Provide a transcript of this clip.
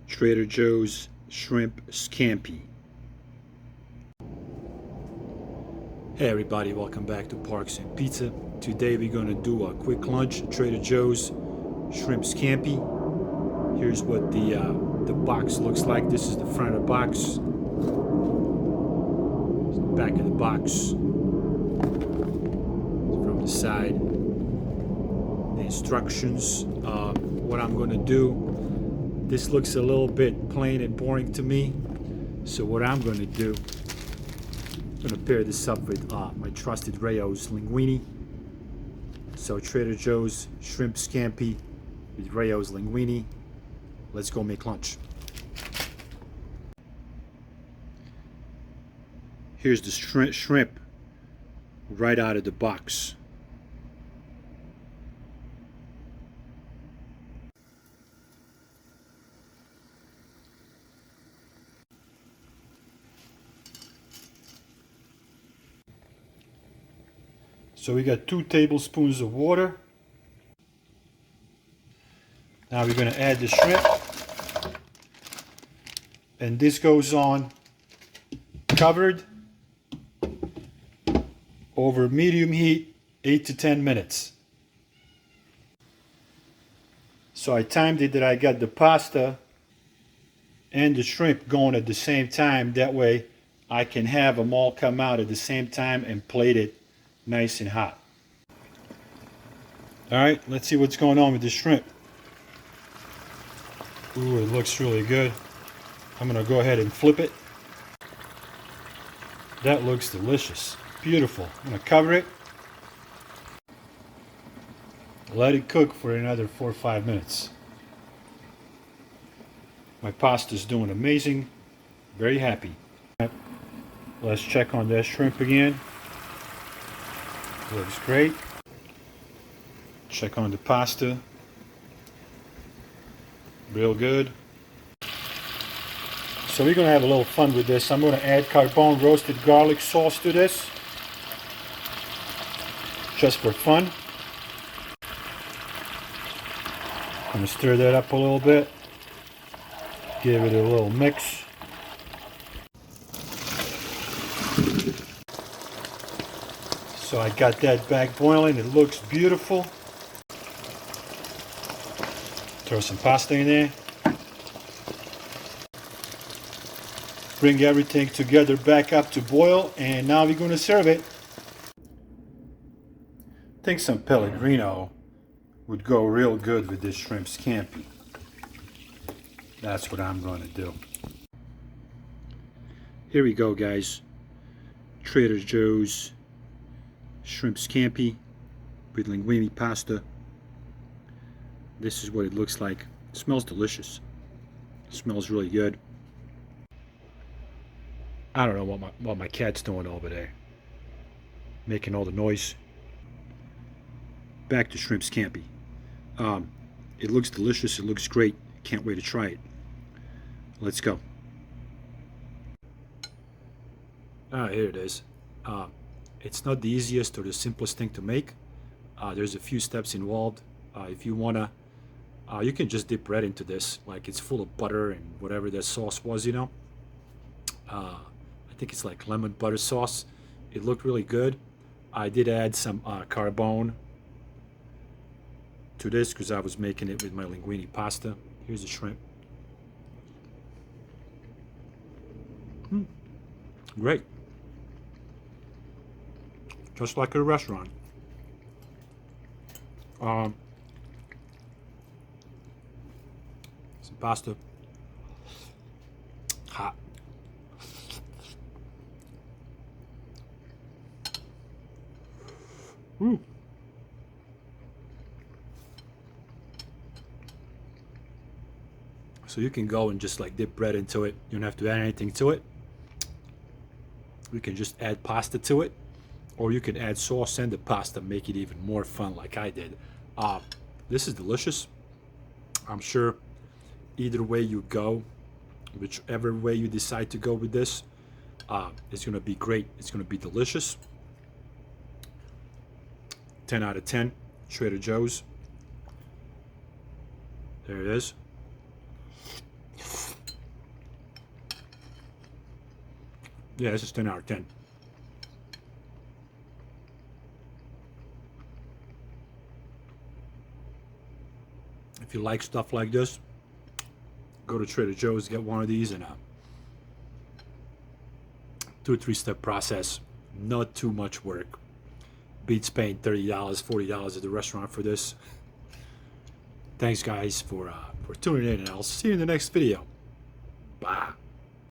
Trader Joe's Shrimp Scampi. Hey everybody, welcome back to Parks and Pizza. Today we're gonna do a quick lunch, Trader Joe's Shrimp Scampi. Here's what the box looks like. This is the front of the box. This is the back of the box. From the side. The instructions. What I'm gonna do. This looks a little bit plain and boring to me. So what I'm gonna do, I'm gonna pair this up with my trusted Rao's linguine. So Trader Joe's Shrimp Scampi with Rao's linguine. Let's go make lunch. Here's the shrimp right out of the box. So we got 2 tablespoons of water. Now we're going to add the shrimp. And this goes on covered over medium heat, 8 to 10 minutes. So I timed it that I got the pasta and the shrimp going at the same time. That way I can have them all come out at the same time and plate it nice and hot. Alright, let's see what's going on with the shrimp. Ooh, it looks really good. I'm going to go ahead and flip it. That looks delicious. Beautiful. I'm going to cover it. Let it cook for another 4 or 5 minutes. My pasta's doing amazing. Very happy. Let's check on that shrimp again. Looks great. Check on the pasta. Real good. So we're going to have a little fun with this. I'm going to add carbone roasted garlic sauce to this. Just for fun. I'm going to stir that up a little bit. Give it a little mix. So I got that back boiling. It looks beautiful. Throw some pasta in there. Bring everything together back up to boil, and now we're going to serve it. I think some Pellegrino would go real good with this shrimp scampi. That's what I'm going to do. Here we go, guys. Trader Joe's Shrimp Scampi with linguine pasta. This is what it looks like. It smells delicious. It smells really good. I don't know what my cat's doing over there. Making all the noise. Back to Shrimp Scampi. It looks delicious. It looks great. Can't wait to try it. Let's go. Here it is. It's not the easiest or the simplest thing to make. There's a few steps involved. If you wanna, you can just dip right into this. Like, it's full of butter and whatever that sauce was, you know. I think it's like lemon butter sauce. It looked really good. I did add some carbone to this because I was making it with my linguine pasta. Here's the shrimp. Great. Just like a restaurant. Some pasta. Hot. Ooh. So you can go and just like dip bread into it. You don't have to add anything to it. We can just add pasta to it, or you can add sauce and the pasta, make it even more fun like I did. This is delicious. I'm sure either way you go, whichever way you decide to go with this, it's gonna be great. It's gonna be delicious. 10 out of 10, Trader Joe's. There it is. Yeah, this is 10 out of 10. If you like stuff like this, go to Trader Joe's, get one of these, and 2 or 3 step process. Not too much work. Beats paying $30, $40 at the restaurant for this. Thanks, guys, for tuning in, and I'll see you in the next video. Bye.